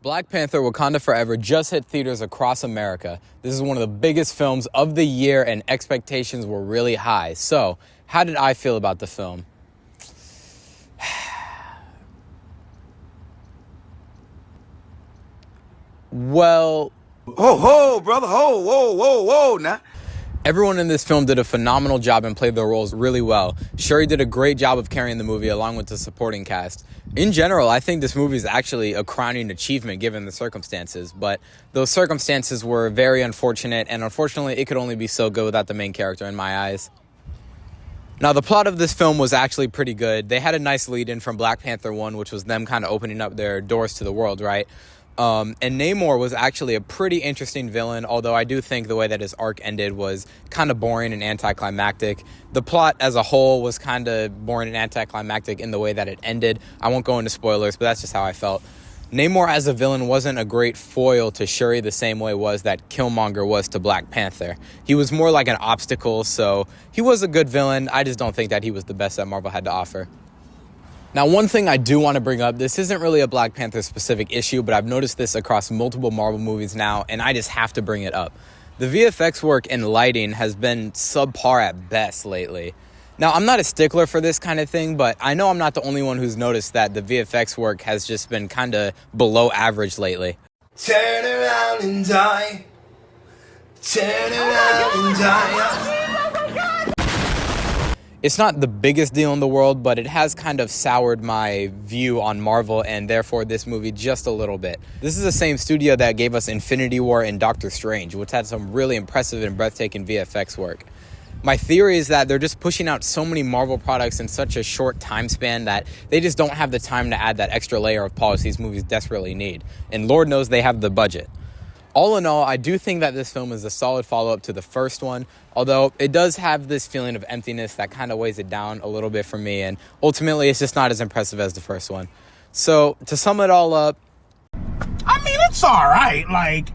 Black Panther: Wakanda Forever just hit theaters across America. This is one of the biggest films of the year and expectations were really high. So, how did I feel about the film? Well... Ho, brother, whoa, now. Everyone in this film did a phenomenal job and played their roles really well. Shuri did a great job of carrying the movie along with the supporting cast. In general, I think this movie is actually a crowning achievement given the circumstances, but those circumstances were very unfortunate, and unfortunately it could only be so good without the main character in my eyes. Now, the plot of this film was actually pretty good. They had a nice lead-in from Black Panther 1, which was them kind of opening up their doors to the world, right? And Namor was actually a pretty interesting villain, although I do think the way that his arc ended was kind of boring and anticlimactic. The plot as a whole was kind of boring and anticlimactic in the way that it ended. I won't go into spoilers, but that's just how I felt. Namor as a villain wasn't a great foil to Shuri the same way was that Killmonger was to Black Panther. He was more like an obstacle, so he was a good villain. I just don't think that he was the best that Marvel had to offer. Now, one thing I do want to bring up, this isn't really a Black Panther specific issue, but I've noticed this across multiple Marvel movies now, and I just have to bring it up. The VFX work and lighting has been subpar at best lately. Now, I'm not a stickler for this kind of thing, but I know I'm not the only one who's noticed that the VFX work has just been kind of below average lately. Turn around and die. Turn around and die. It's not the biggest deal in the world, but it has kind of soured my view on Marvel and therefore this movie just a little bit. This is the same studio that gave us Infinity War and Doctor Strange, which had some really impressive and breathtaking VFX work. My theory is that they're just pushing out so many Marvel products in such a short time span that they just don't have the time to add that extra layer of polish these movies desperately need. And Lord knows they have the budget. All in all, I do think that this film is a solid follow-up to the first one, although it does have this feeling of emptiness that kind of weighs it down a little bit for me, and ultimately it's just not as impressive as the first one. So, to sum it all up, I mean, it's alright, like...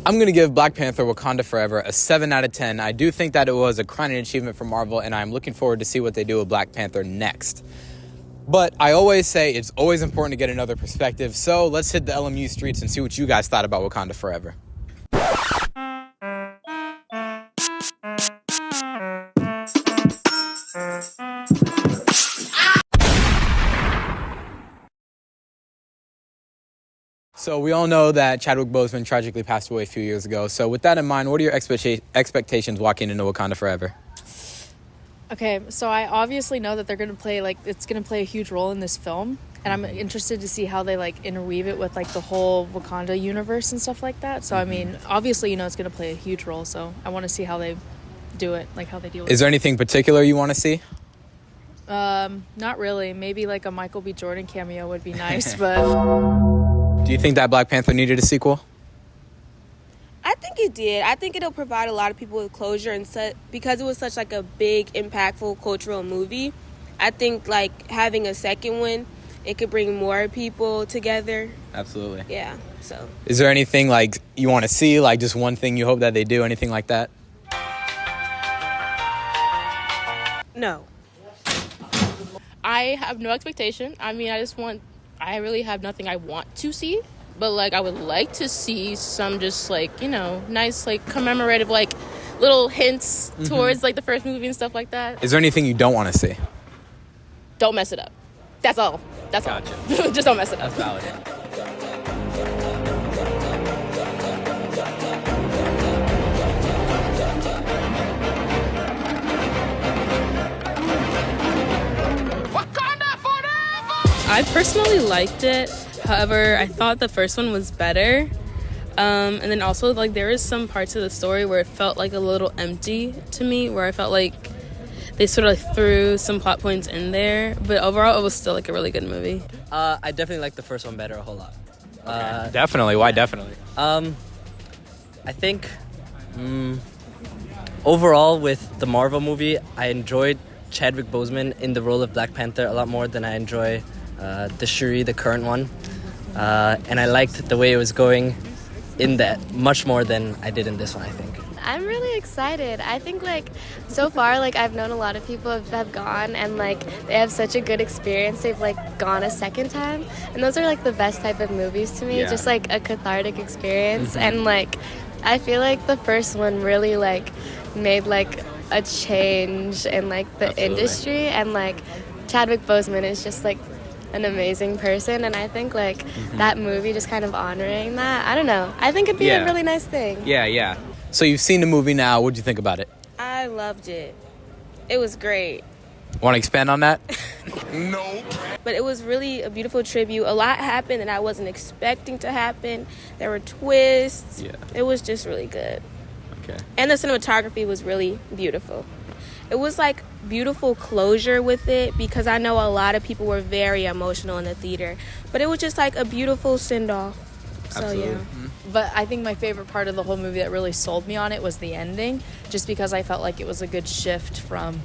I'm going to give Black Panther: Wakanda Forever a 7 out of 10. I do think that it was a crowning achievement for Marvel, and I'm looking forward to see what they do with Black Panther next. But I always say it's always important to get another perspective, so let's hit the LMU streets and see what you guys thought about Wakanda Forever. So we all know that Chadwick Boseman tragically passed away a few years ago. So with that in mind, what are your expectations walking into Wakanda Forever? Okay, so I obviously know that they're going to play, it's going to play a huge role in this film. And I'm interested to see how they, interweave it with, the whole Wakanda universe and stuff like that. So, I mean, obviously, it's going to play a huge role. So I want to see how they do it, how they deal with it. Is there anything particular you want to see? Not really. Maybe, a Michael B. Jordan cameo would be nice, but... Do you think that Black Panther needed a sequel? I think it did. I think it'll provide a lot of people with closure, and because it was such a big, impactful cultural movie. I think having a second one, it could bring more people together. Absolutely. Yeah. So. Is there anything you want to see? Just one thing you hope that they do? Anything like that? No. I have no expectation. I mean, I really have nothing I want to see. But, I would like to see some just, nice, commemorative, little hints towards, the first movie and stuff like that. Is there anything you don't want to see? Don't mess it up. That's all. That's Gotcha. all. Just don't mess it up. That's valid. Wakanda Forever! I personally liked it. However, I thought the first one was better. And then also, there is some parts of the story where it felt a little empty to me, where I felt they sort of threw some plot points in there. But overall, it was still a really good movie. I definitely liked the first one better a whole lot. Definitely. Why definitely? I think overall with the Marvel movie, I enjoyed Chadwick Boseman in the role of Black Panther a lot more than I enjoy the Shuri, the current one. And I liked the way it was going. in that much more than I did in this one, I think. I'm really excited. I think so far I've known a lot of people have gone and they have such a good experience. They've gone a second time, and those are the best type of movies to me. Yeah. Just a cathartic experience, and I feel the first one really made a change in the Absolutely. industry, and Chadwick Boseman is just an amazing person, and I think that movie just kind of honoring that. I don't know. I think it'd be Yeah. a really nice thing. Yeah. So you've seen the movie now. What'd you think about it? I loved it. It was great. Want to expand on that? But it was really a beautiful tribute. A lot happened that I wasn't expecting to happen. There were twists. Yeah. It was just really good. Okay. And the cinematography was really beautiful. It was beautiful closure with it, because I know a lot of people were very emotional in the theater. But it was just a beautiful send-off. So Absolutely. yeah. But I think my favorite part of the whole movie that really sold me on it was the ending, just because I felt it was a good shift from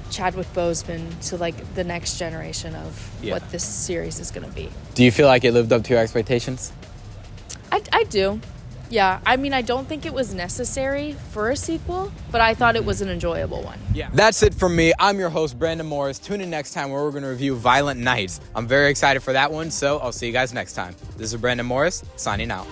Chadwick Boseman to the next generation of Yeah. what this series is going to be. Do you feel like it lived up to your expectations? I do. Yeah, I mean, I don't think it was necessary for a sequel, but I thought it was an enjoyable one. Yeah. That's it from me. I'm your host, Brandon Morris. Tune in next time where we're going to review Violent Nights. I'm very excited for that one, so I'll see you guys next time. This is Brandon Morris, signing out.